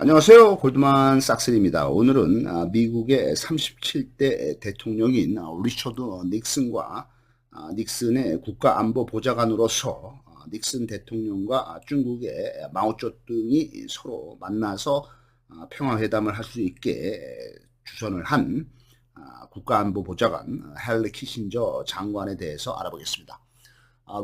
안녕하세요. 골드만삭스입니다. 오늘은 미국의 37대 대통령인 리처드 닉슨과 닉슨의 국가안보보좌관으로서 닉슨 대통령과 중국의 마오쩌둥이 서로 만나서 평화회담을 할 수 있게 주선을 한 국가안보보좌관 헨리 키신저 장관에 대해서 알아보겠습니다.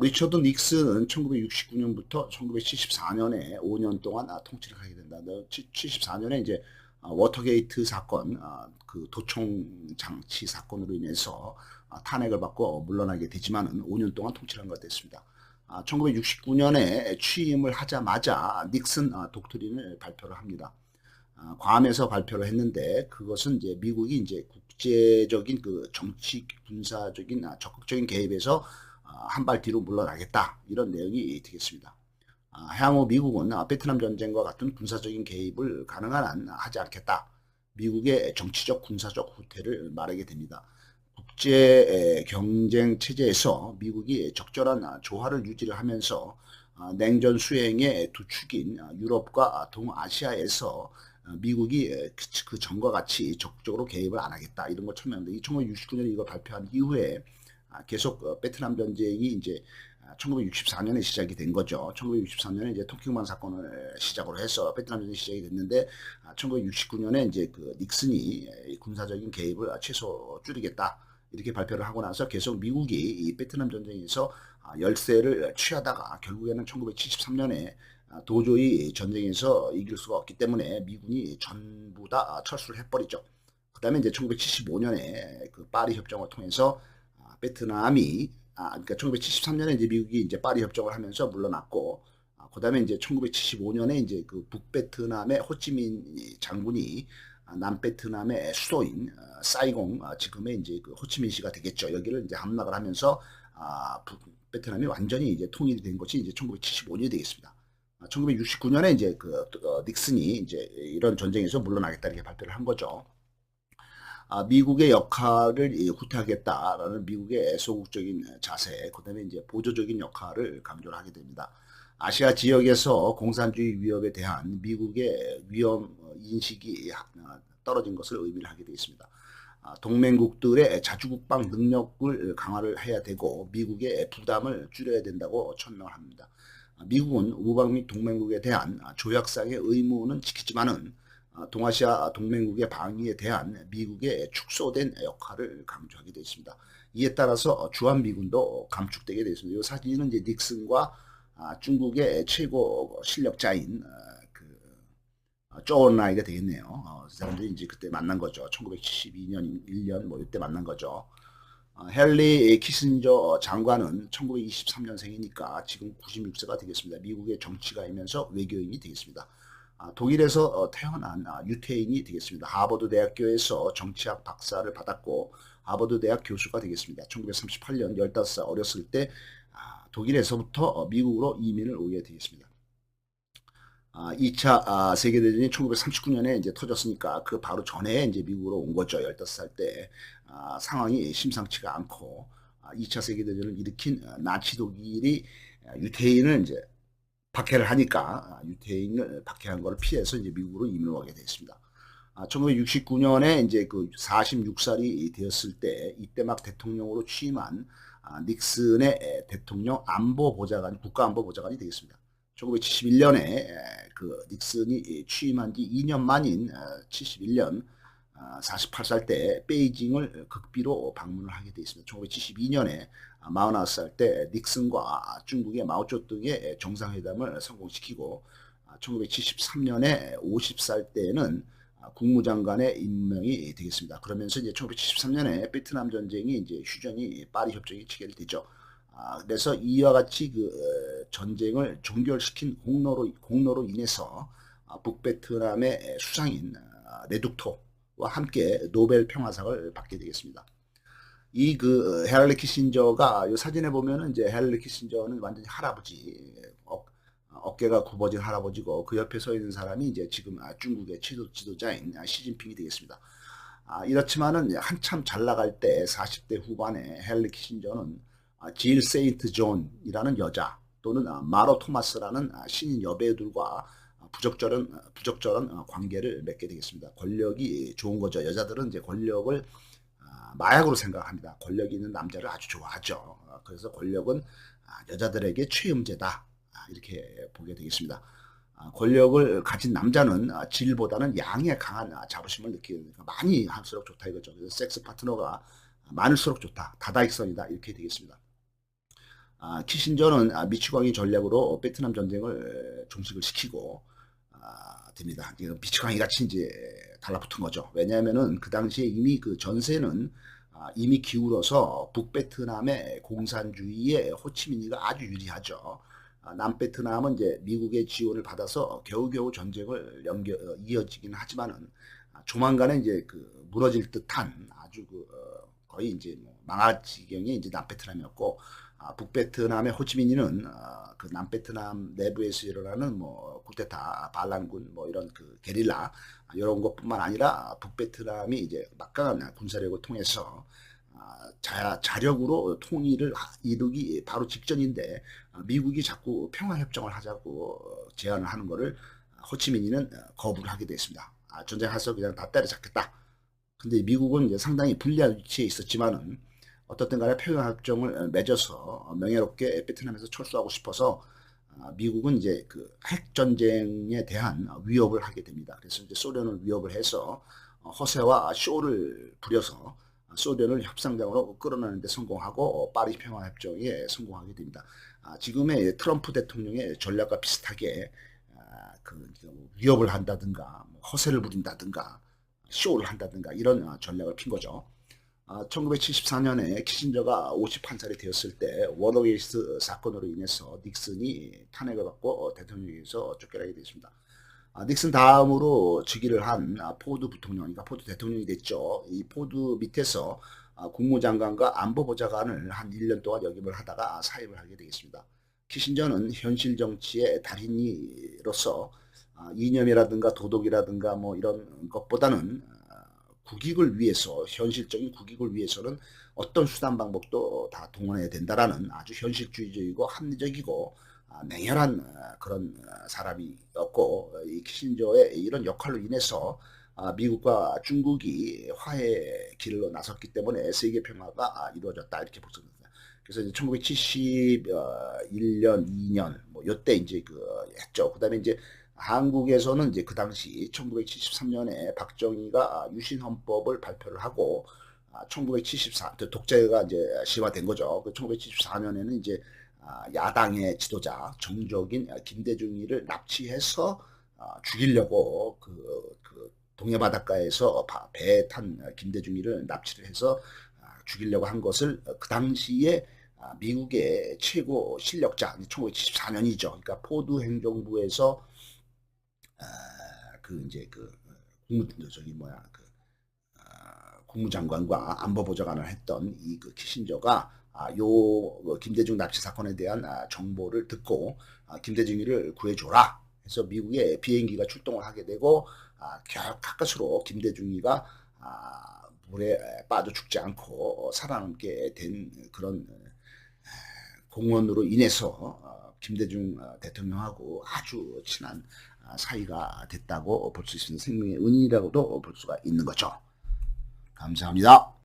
리처드 닉슨은 1969년부터 1974년에 5년 동안 통치를 하게 된다. 74년에 이제 워터게이트 사건, 그 도청 장치 사건으로 인해서 탄핵을 받고 물러나게 되지만은 5년 동안 통치를 한 것 됐습니다. 1969년에 취임을 하자마자 닉슨 독트린을 발표를 합니다. 괌에서 발표를 했는데 그것은 이제 미국이 이제 국제적인 그 정치 군사적인 적극적인 개입에서 한 발 뒤로 물러나겠다 이런 내용이 되겠습니다. 향후 미국은 베트남 전쟁과 같은 군사적인 개입을 가능한 한 하지 않겠다. 미국의 정치적 군사적 후퇴를 말하게 됩니다. 국제 경쟁 체제에서 미국이 적절한 조화를 유지를 하면서 냉전 수행의 두 축인 유럽과 동아시아에서 미국이 그 전과 같이 적극적으로 개입을 안 하겠다 이런 걸 천명합니다. 1969년에 이걸 발표한 이후에 계속 베트남 전쟁이 이제 1964년에 시작이 된 거죠. 1964년에 이제 tonkin 사건을 시작으로 해서 베트남 전쟁이 시작이 됐는데 1969년에 이제 그 닉슨이 군사적인 개입을 최소 줄이겠다 이렇게 발표를 하고 나서 계속 미국이 이 베트남 전쟁에서 열세를 취하다가 결국에는 1973년에 도저히 전쟁에서 이길 수가 없기 때문에 미군이 전부 다 철수를 해버리죠. 그 다음에 이제 1975년에 그 파리 협정을 통해서 베트남이 그러니까 1973년에 이제 미국이 이제 파리 협정을 하면서 물러났고 그다음에 이제 1975년에 이제 그 북베트남의 호치민 장군이 남베트남의 수도인 사이공 지금의 이제 그 호치민시가 되겠죠. 여기를 이제 함락을 하면서 북베트남이 완전히 이제 통일이 된 것이 이제 1975년이 되겠습니다. 1969년에 이제 그 닉슨이 이제 이런 전쟁에서 물러나겠다 이렇게 발표를 한 거죠. 미국의 역할을 후퇴하겠다라는 미국의 소극적인 자세, 그다음에 이제 보조적인 역할을 강조를 하게 됩니다. 아시아 지역에서 공산주의 위협에 대한 미국의 위험 인식이 떨어진 것을 의미를 하게 되어 있습니다. 동맹국들의 자주국방 능력을 강화를 해야 되고 미국의 부담을 줄여야 된다고 천명을 합니다. 미국은 우방 및 동맹국에 대한 조약상의 의무는 지키지만은 동아시아 동맹국의 방위에 대한 미국의 축소된 역할을 강조하게 되어 있습니다. 이에 따라서 주한미군도 감축되게 되어 있습니다. 이 사진은 이제 닉슨과 중국의 최고 실력자인 쪼온라이가 되겠네요. 그 사람들이 이제 그때 만난 거죠. 1972년, 1년 뭐 이때 만난 거죠. 헨리 키신저 장관은 1923년생이니까 지금 96세가 되겠습니다. 미국의 정치가이면서 외교인이 되겠습니다. 독일에서 태어난 유태인이 되겠습니다. 하버드 대학교에서 정치학 박사를 받았고 하버드 대학 교수가 되겠습니다. 1938년 15살 어렸을 때 독일에서부터 미국으로 이민을 오게 되겠습니다. 2차 세계대전이 1939년에 이제 터졌으니까 그 바로 전에 이제 미국으로 온 거죠. 15살 때 상황이 심상치가 않고 2차 세계대전을 일으킨 나치 독일이 유태인을 이제 박해를 하니까 유태인을 박해한 걸 피해서 이제 미국으로 이민을 오게 됐습니다. 1969년에 이제 그 46살이 되었을 때 이때 막 대통령으로 취임한 닉슨의 대통령 안보보좌관, 국가안보보좌관이 되겠습니다. 1971년에 그 닉슨이 취임한 지 2년 만인 71년 48살 때 베이징을 극비로 방문을 하게 되어 있습니다. 1972년에 49살 때 닉슨과 중국의 마오쩌둥의 정상회담을 성공시키고 1973년에 50살 때에는 국무장관의 임명이 되겠습니다. 그러면서 이제 1973년에 베트남 전쟁이 이제 휴전이 파리 협정이 체결되죠. 그래서 이와 같이 그 전쟁을 종결시킨 공로로 인해서 북베트남의 수상인 레둑토와 함께 노벨 평화상을 받게 되겠습니다. 이 그 헨리 키신저가 이 사진에 보면은 이제 헨리 키신저는 완전히 할아버지 어깨가 굽어진 할아버지고 그 옆에 서 있는 사람이 이제 지금 중국의 지도자인 시진핑이 되겠습니다. 이렇지만은 한참 잘 나갈 때 40대 후반에 헨리 키신저는 질 세인트 존이라는 여자 또는 마로 토마스라는 신인 여배우들과 부적절한 관계를 맺게 되겠습니다. 권력이 좋은 거죠. 여자들은 이제 권력을 마약으로 생각합니다. 권력이 있는 남자를 아주 좋아하죠. 그래서 권력은 여자들에게 최음제다. 이렇게 보게 되겠습니다. 권력을 가진 남자는 질보다는 양에 강한 자부심을 느끼게 되니까 많이 할수록 좋다 이거죠. 그래서 섹스 파트너가 많을수록 좋다. 다다익선이다. 이렇게 되겠습니다. 키신저는 미치광이 전략으로 베트남 전쟁을 종식을 시키고 됩니다. 미치광이 같이 이제 달라붙은 거죠. 왜냐하면은 그 당시에 이미 그 전세는 이미 기울어서 북베트남의 공산주의에 호치민이가 아주 유리하죠. 남베트남은 이제 미국의 지원을 받아서 겨우겨우 전쟁을 이어지긴 하지만은 조만간에 이제 그 무너질 듯한 아주 거의 이제 뭐 망할 지경의 이제 남베트남이었고 북베트남의 호치민이는 그 남베트남 내부에서 일어나는 뭐 쿠데타, 반란군 뭐 이런 그 게릴라 이런 것뿐만 아니라 북베트남이 이제 막강한 군사력을 통해서 자력으로 통일을 이루기 바로 직전인데 미국이 자꾸 평화협정을 하자고 제안을 하는 것을 호치민이는 거부를 하게 됐습니다. 전쟁해서 그냥 다 때려잡겠다. 근데 미국은 이제 상당히 불리한 위치에 있었지만은 어떻든 간에 평화협정을 맺어서 명예롭게 베트남에서 철수하고 싶어서 미국은 이제 그 핵전쟁에 대한 위협을 하게 됩니다. 그래서 이제 소련을 위협을 해서 허세와 쇼를 부려서 소련을 협상장으로 끌어내는 데 성공하고 파리 평화협정에 성공하게 됩니다. 지금의 트럼프 대통령의 전략과 비슷하게 그 위협을 한다든가 허세를 부린다든가 쇼를 한다든가 이런 전략을 핀 거죠. 1974년에 키신저가 51살이 되었을 때 워터게이트 사건으로 인해서 닉슨이 탄핵을 받고 대통령에서 쫓겨나게 됐습니다. 닉슨 다음으로 즉위를 한 포드 부통령, 그러니까 포드 대통령이 됐죠. 이 포드 밑에서 국무장관과 안보보좌관을 한 1년 동안 역임을 하다가 사임을 하게 되겠습니다. 키신저는 현실 정치의 달인으로서 이념이라든가 도덕이라든가 뭐 이런 것보다는 국익을 위해서 현실적인 국익을 위해서는 어떤 수단 방법도 다 동원해야 된다라는 아주 현실주의적이고 합리적이고 냉혈한 그런 사람이었고 이 키신저의 이런 역할로 인해서 미국과 중국이 화해 길로 나섰기 때문에 세계 평화가 이루어졌다 이렇게 볼 수 있습니다. 그래서 이제 1971년, 2년 뭐 이때 이제 했죠. 그다음에 이제 한국에서는 이제 그 당시 1973년에 박정희가 유신헌법을 발표를 하고 1974 독재가 이제 심화된 거죠. 그 1974년에는 이제 야당의 지도자 정적인 김대중이를 납치해서 죽이려고 그 동해 바닷가에서 배에 탄 김대중이를 납치를 해서 죽이려고 한 것을 그 당시에 미국의 최고 실력자 1974년이죠. 그러니까 포드 행정부에서 국무장관과 안보보좌관을 했던 이 키신저가 김대중 납치 사건에 대한 정보를 듣고 김대중이를 구해줘라 해서 미국의 비행기가 출동을 하게 되고 가까스로 김대중이가 물에 빠져 죽지 않고 살아남게 된 그런 공헌으로 인해서 김대중 대통령하고 아주 친한 사이가 됐다고 볼 수 있습니다. 생명의 은인이라고도 볼 수가 있는 거죠. 감사합니다.